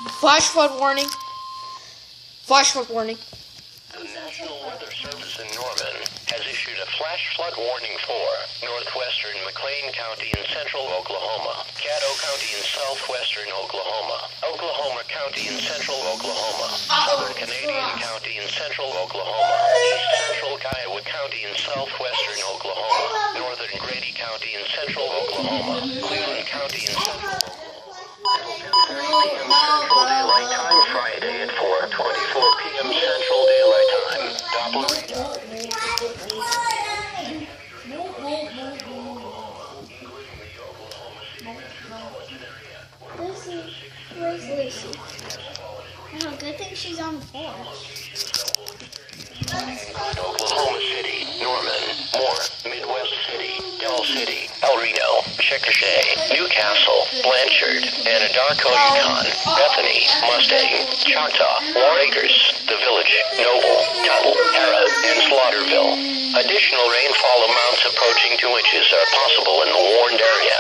Flash flood warning. Flash flood warning. The National Weather Service in Norman has issued a flash flood warning for northwestern McLean County in central Oklahoma, Caddo County in southwestern Oklahoma, Oklahoma County in central Oklahoma, southern Canadian County in central Oklahoma, east central Kiowa County in southwestern Oklahoma, northern Grady County in central Oklahoma, Cleveland County in central Oklahoma. Central Daylight Time Friday at 4:24 p.m. Central Daylight Time. Doppler radar. Where's Lucy? Oh, good thing she's on the floor. Oklahoma City, Norman, Moore, Midwest City, Del City, El Reno, Chickasha, Newcastle, Blanchard, Anadarko, Yukon, Bethany, Mustang, Choctaw, War Acres, The Village, Noble, Tuttle, Hara, and Slaughterville. Additional rainfall amounts approaching 2 inches are possible in the warned area.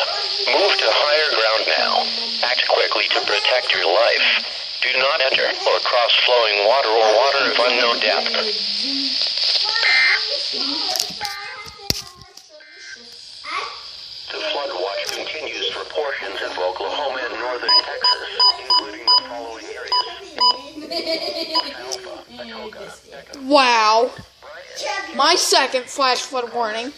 Move to higher ground now. Act quickly to protect your life. Do not enter or cross flowing water or water of unknown depth. The flood watch continues for portions of Oklahoma and northern Texas, including the following areas. Wow. My second flash flood warning.